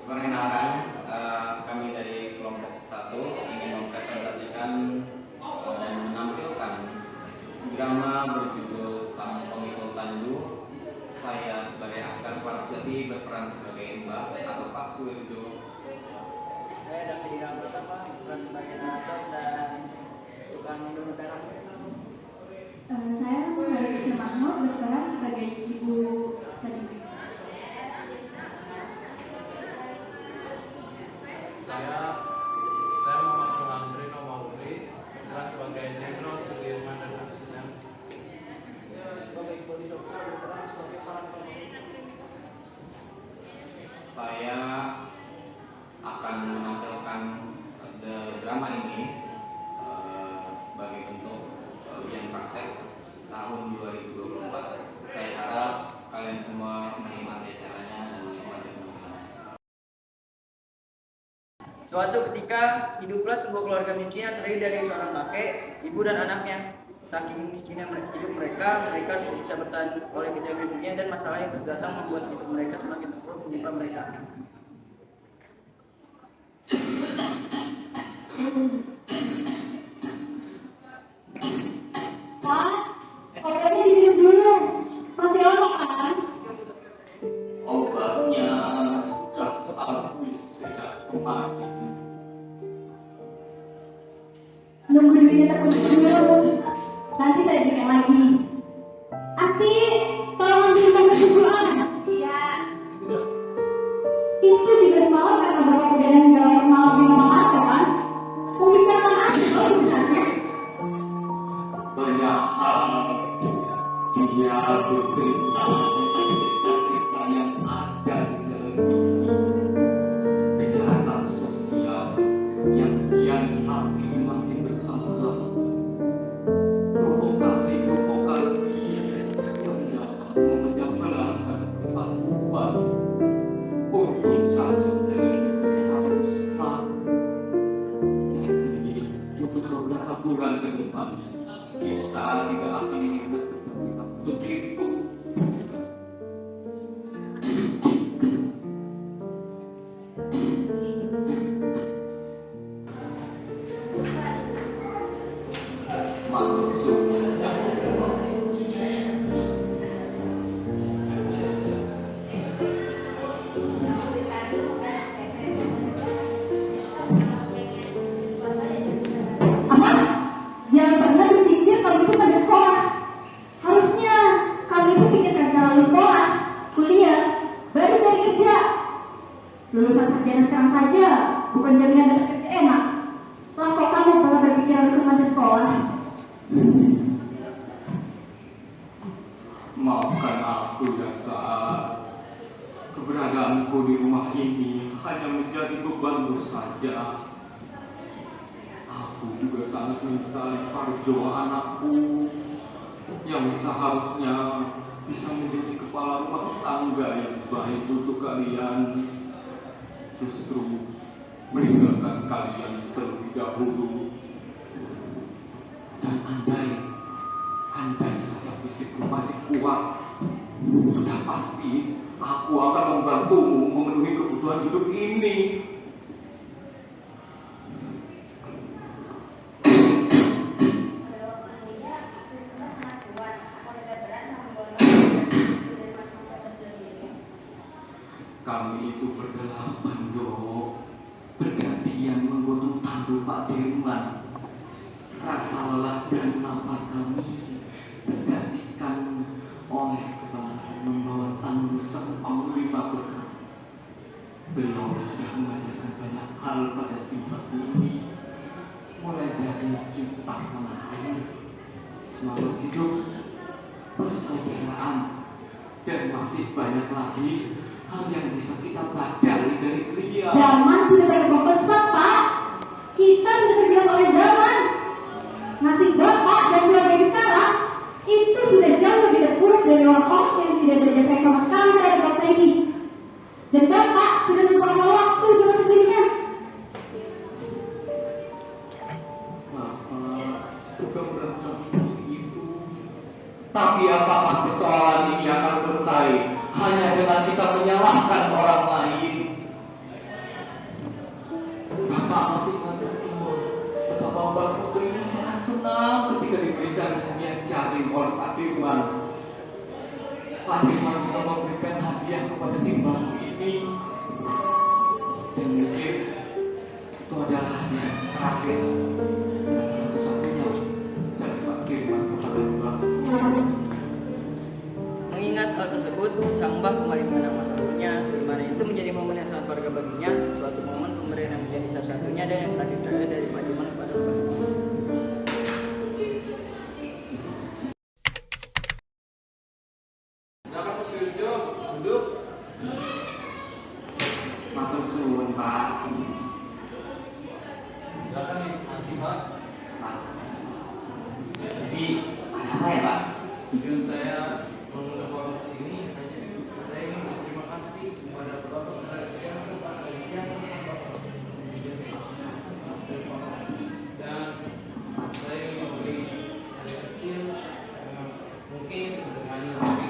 Perkenalkan, kami dari kelompok 1 ingin mempresentasikan dan menampilkan drama berjudul Sang Pemikul Tandu. Saya sebagai Akbar Parasgati berperan sebagai Mbak atau Pak Suwirjo. Saya David Irambutama berperan sebagai narator dan tukang donor darah. Saya Nurul Krishna Mahmud berperan sebagai ibu tadi. Saya Muhammad Andri Nomauri berperan sebagai Jenderal Sudirman dan asisten. Sebagai polisi berperan sebagai para Saya akan menampilkan drama ini sebagai bentuk ujian praktek tahun 2024. Saya harap kalian semua menikmati acaranya dan menikmati penontonannya. Suatu ketika hiduplah sebuah keluarga miskin yang terdiri dari seorang kakek, ibu dan anaknya. Saking miskinnya hidup mereka tidak bisa bertahan oleh kejadian dunia dan masalah yang terus datang membuat hidup mereka semakin terpuruk menimpa mereka. Pak, obatnya diminum dulu. Masih lama kan? Obatnya sudah habis sejak kemarin. Nunggu duitnya terkumpul dulu. Nanti saya berikan lagi. Asti, tolong ambilkan kesuguhan. Iya. Itu juga semalam karena bapak begadang hingga larut malam di rumah makan kan? Membicarakan apa kalau sebenarnya? Banyak hal dia bercerita cerita yang ada di televisi, kejahatan sosial yang kian hari makin bertambah, provokasi yang dapat memecah belahkan persatuan. Untung saja televisi rusak. Jadi untuk beberapa bulan ke depan kita tidak akan ingat begitu. Apa? Jangan pernah berpikir kalau itu pada sekolah. Harusnya kami itu pikirkan cara lulus sekolah, kuliah, baru cari kerja. Lulusan sarjana sekarang saja bukan jaminan dapat kerja enak. Lah kok kamu malah berpikiran untuk masa sekolah? Maafkan aku ya saat keberadaanku di rumah ini hanya menjadi bebanmu saja. Aku juga sangat menyesali paruh doa anakku yang seharusnya bisa menjadi kepala rumah tangga yang baik untuk kalian, justru meninggalkan kalian terlebih dahulu. Dan andai saja fisikku masih kuat, sudah pasti aku akan membantumu memenuhi kebutuhan hidup ini. Kami itu berdelapan, Dok. Bergantian menggotong tandu Pak Dirman. Rasa lelah dan lapar kami tergantikan oleh kepala membawa tandu sempang 5 besar. Beliau sudah mengajarkan banyak hal pada tempat ini, mulai dari cinta tanah air, semangat hidup, persaudaraan, dan masih banyak lagi hal yang bisa kita pelajari dari beliau. Zaman sudah berkembang pesat, Pak. Kita sudah terbiasa oleh zaman. Nasib Bapak dan keluarga yang sekarang itu sudah jauh lebih terpuruk dari orang-orang yang tidak ada jasa sama sekali terhadap bangsa ini. Dan Bapak sudah membuang waktu dengan sendirinya. Bapak juga merasa seperti itu. Tapi apakah persoalan ini akan selesai hanya dengan kita menyalahkan orang lain? Bagaimana kita memberikan hadiah kepada si bangku ini? Dan mungkin itu adalah hadiah terakhir dan satu-satunya dari Pak Kirman kepada Mbak. Mengingat hal tersebut, sang Mbah kembali mengenang masa lalunya, di mana itu menjadi momen yang sangat berharga baginya, suatu momen pemberian yang menjadi satu-satunya dan yang terakhir saya dari Pak Dirman kepada Mbah. Silakan Pak Suryo, duduk. Matur suwun Pak. Silakan Ibu Pak. Jadi ada apa ya Pak? Tujuan saya mengundang Bapak ke sini hanya saya ingin berterima kasih kepada Bapak terhadap jasa Bapak dan saya ingin memberi hadiah kecil mungkin sederhana tapi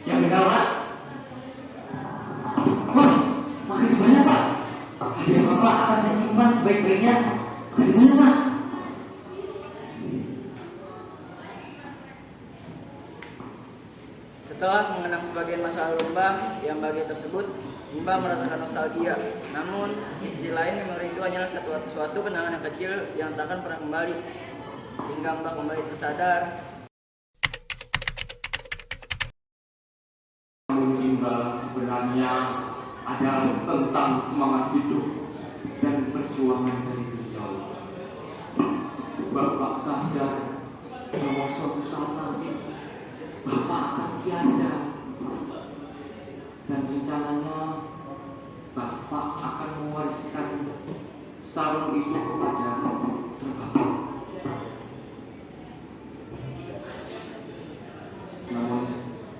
Yang benar Pak. Wah, makasih banyak Pak. Hadiah Bapak akan saya simpan sebaik-baiknya. Makasih banyak Pak. Setelah mengenang sebagian masa lalu Mbah yang bahagia tersebut, Mbah merasakan nostalgia. Namun, di sisi lain memori itu hanyalah suatu kenangan yang kecil yang tak akan pernah kembali. Hingga Mbah kembali tersadar. Namun imbal sebenarnya adalah tentang semangat hidup dan perjuangan dari beliau. Bapak sadar bahwa suatu saat nanti Bapak akan tiada, dan rencananya Bapak akan mewariskan sarung itu kepada Bapak. Namun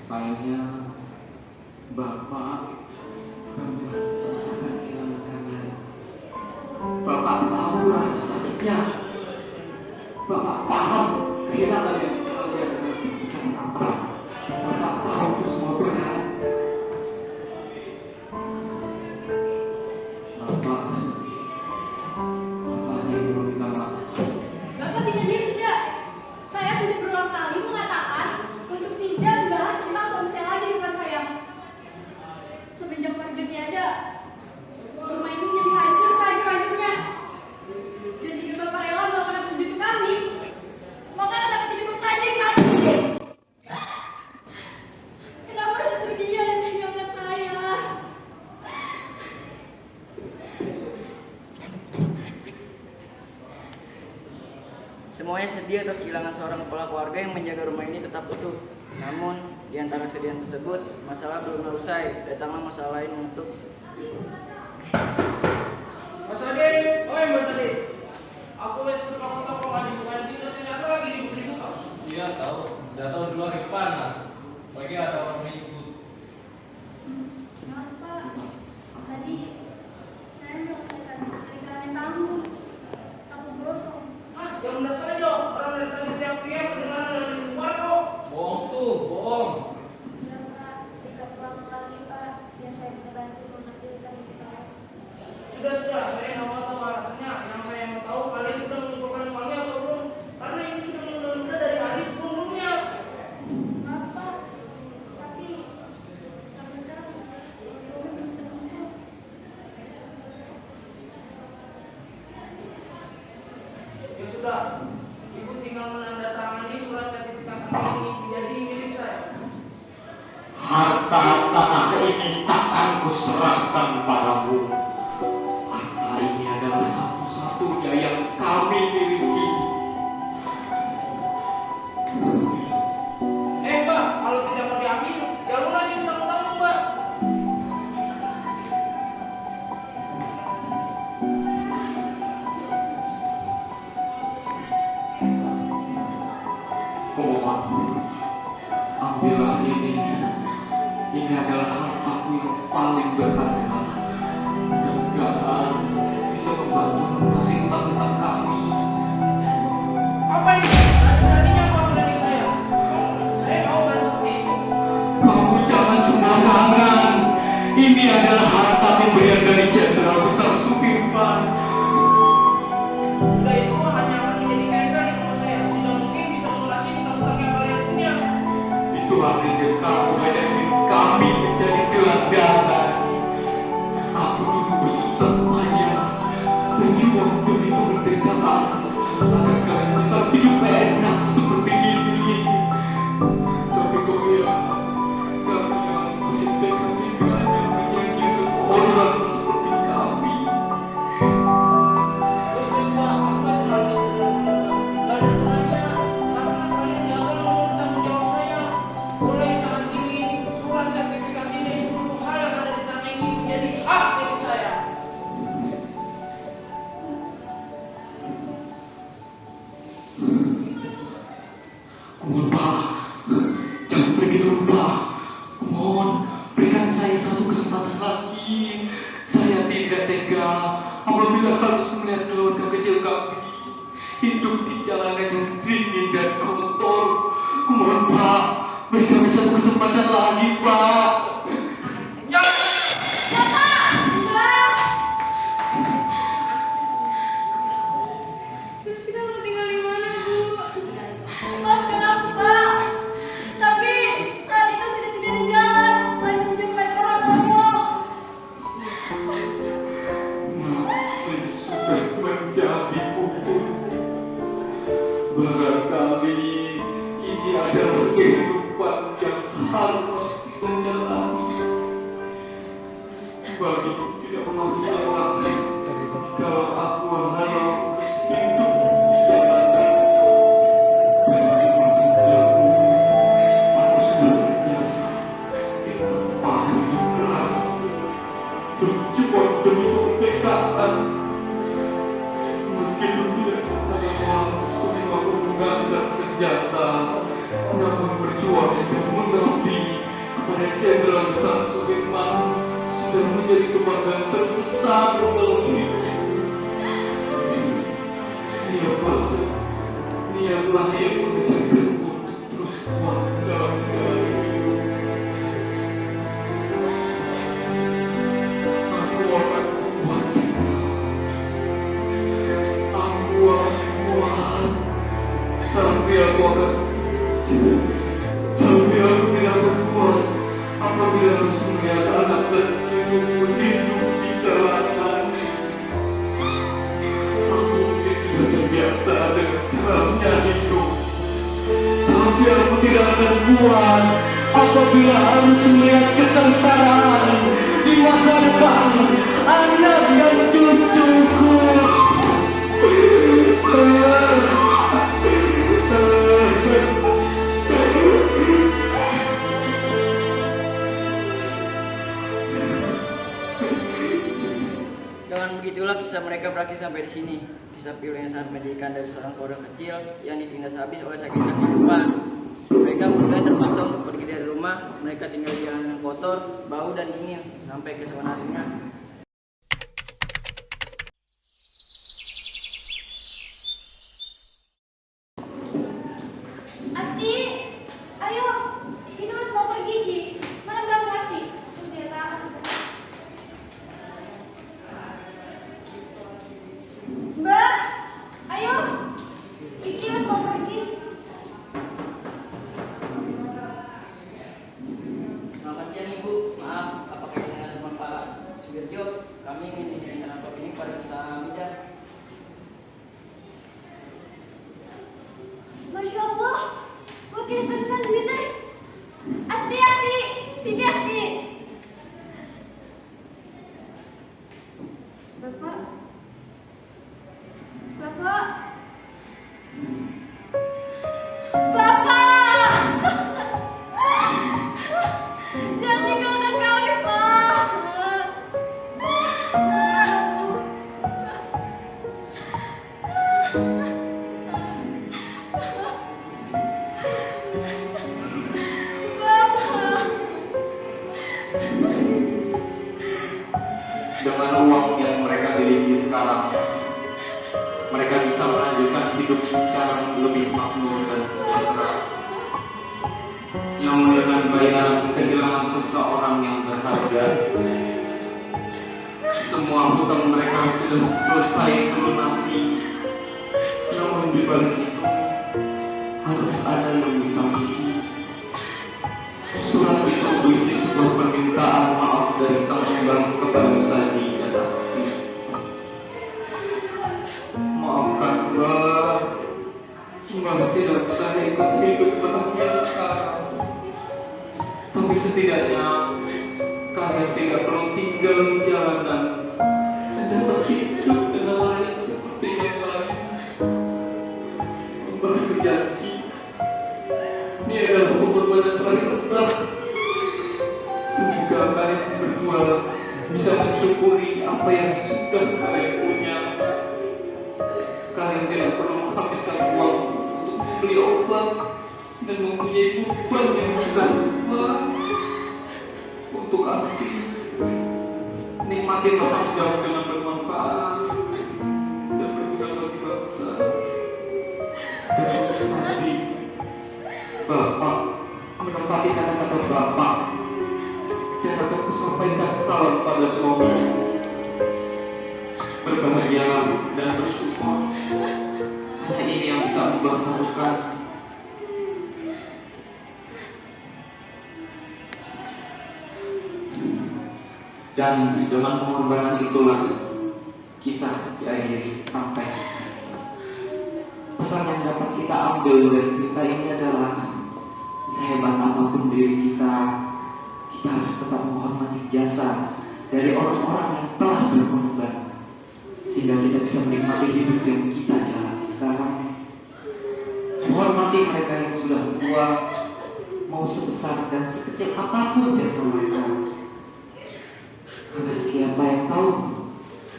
sayangnya Bapak juga merasakan kehilangan kalian. Bapak tahu rasa sakitnya. Bapak paham kehilangan yang kalian rasakan. Bapak tahu itu semua berat. Bapak hanya ingin meminta maaf. Bapak bisa diam tidak? Saya sudah berulang kali mengatakan untuk tidak membahas tentang suami saya lagi di depan saya. Semenjak kerja tiada, rumah ini menjadi hancur sehancur-hancurnya. Dan jika Bapak rela melakukan petunjuk ke kami, maka kenapa tidak duduk saja yang mati? Kenapa justru dia yang meninggalkan saya? Semuanya sedih atas kehilangan seorang kepala keluarga yang menjaga rumah ini tetap utuh. Namun, di antara kesedihan tersebut, masalah belum usai. Datanglah masalah lain untuk Mas Ade, oi Mas Ade. Aku wes toko-toko nggak dibukain pintu, ternyata lagi dibuka. iya tahu, udah tahu di luar itu panas. Lagi ada orang ribut. Maaf Pak, tadi saya merasakan keterikatan tamu. Takut gosong. Ah, yang benar saja. Orang dari tadi teriak-teriak kedengaran dari luar kok. Bohong tuh, bohong. Ya Pak, tidak pulang lagi Pak. Biar saya bisa bantu menghasilkan ibu saya. Sudah, saya nggak mau tahu alasannya. Yang saya mau tahu kalian sudah mengumpulkan uangnya atau belum? Karena ini sudah menunda-nunda dari hari sebelumnya. Maaf Pak, tapi sampai sekarang belum ketemu. Ya sudah, ibu tinggal menandatangani surat sertifikat tanah ini menjadi milik saya. Harta tanah ini takkan kuserahkan padamu. Harta ini adalah satu-satunya yang kami miliki. Mbak, kalau tidak mau diambil, ya lunasi utang-utangmu, Mbak. Kumohon, ambillah ini. Ini adalah hartaku yang paling berharga. Dan bisa membantu melunasi utang-utang kami. Apa ini? Berani-beraninya apa berani saya? Saya mau bantu seperti itu. Kamu jangan sembarangan. Ini adalah harta pemberian dari Jenderal Besar Sudirman. Udah itu hanya akan menjadi kain dari rumah saya. Tidak mungkin bisa melunasi utang-utang yang kalian punya. kesempatan lagi. Saya tidak tega apabila harus melihat keluarga kecil kami hidup di jalanan yang dingin dan kotor. Mohon Pak, beri kami satu kesempatan lagi, Pak. Terus kita mau tinggal di mana, Bu? Maafkan aku, Pak. Tapi saat itu sudah tidak ada jalan selain menjumpai Pak Hartono. Masih sudah menjadi pupuk. Barangkali ini adalah kehidupan yang harus kita jalani. Bagiku tidak masalah kalau aku harus hidup di jalanan. Karena masih dahulu aku sudah terbiasa untuk hidup keras, berjuang demi kemerdekaan. Meskipun tidak secara langsung aku mengangkat senjata, namun berjuang dan mengabdi kepada Jenderal Sudirman sudah menjadi kebanggaan terbesar dalam hidup. Niatlah yang mengajarkanku untuk terus kuat dalam jalan hidup. Aku akan kuat cinta. Aku akan kuat. Tapi aku tidak akan kuat apabila harus melihat anak dan cucuku hidup di jalanan. Aku mungkin sudah terbiasa dengan kerasnya hidup, tapi aku tidak akan kuat apabila harus melihat kesengsaraan di masa depan anak dan cucuku. Dengan begitulah kisah mereka berakhir sampai di sini. Kisah pilu yang sangat menyedihkan dari seorang keluarga kecil yang ditindas habis oleh sakitnya kehidupan. Mereka kemudian terpaksa untuk pergi dari rumah. Mereka tinggal di jalanan yang kotor, bau dan dingin sampai keesokan harinya. Asti, ayo, kita harus mau pergi, Ki. Mana belakang Asti? Sudah tahan. Mbak, ayo, Kiki harus mau pergi. Selamat siang Ibu, maaf apakah ini dengan teman Pak Sugirjo? Kami ingin mengirimkan amplop ini pada usaha Mida. Masya Allah, oke tenang duitnya. Asti, sini Asti. Bapak. Jangan tinggalkan kami, Pak. Dengan uang yang mereka miliki sekarang, mereka bisa melanjutkan hidup secara lebih makmur dan sejahtera. Namun dengan bayaran kehilangan seseorang yang berharga, semua hutang mereka sudah selesai terlunasi. Namun di balik itu harus ada yang ditangisi. Surat itu berisi sebuah permintaan maaf dari sang pembantu kepada Musadi dan Asti. Maafkan Mbak, Mbak tidak bisa ikut hidup bahagia sekarang. Tapi setidaknya kalian tidak perlu tinggal di jalanan dan dapat hidup dengan layak seperti yang lain. Mbak berjanji ini adalah pengorbanan paling rendah. Semoga kalian berdua bisa mensyukuri apa yang sudah kalian punya. Kalian tidak perlu menghabiskan uang untuk membeli obat dan mempunyai beban yang sudah tua. Untuk Asti, semakin masa mudamu dengan bermanfaat dan berguna bagi bangsa. Dan untuk Sandi, Bapak menepati kata-kata Bapak dan aku sampaikan salam pada suami. Berbahagia dan bersyukur. Hanya ini yang bisa Mbah lakukan. Dan dengan pengorbanan itulah kisah diakhiri sampai di sini. Pesan yang dapat kita ambil dari cerita ini adalah sehebat apapun diri kita, kita harus tetap menghormati jasa dari orang-orang yang telah berkorban, sehingga kita bisa menikmati hidup yang kita jalani sekarang. Menghormati mereka yang sudah tua, mau sebesar dan sekecil apapun jasa mereka. Karena siapa yang tahu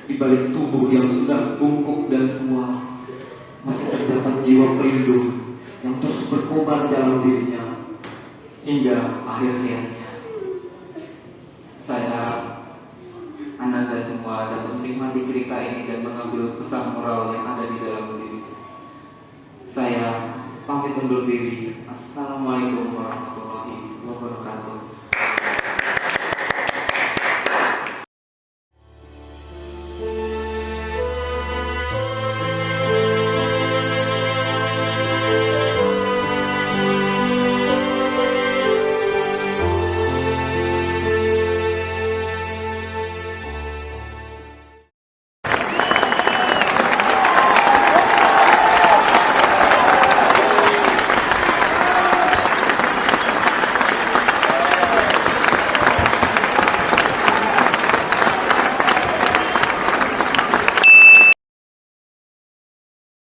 di balik tubuh yang sudah bungkuk dan tua masih terdapat jiwa pelindung yang terus berkobar dalam dirinya hingga akhir hayatnya. Saya Ananda semua dapat menikmati cerita ini dan mengambil pesan moral yang ada di dalam diri. Saya pamit undur diri. Assalamualaikum warahmatullahi wabarakatuh.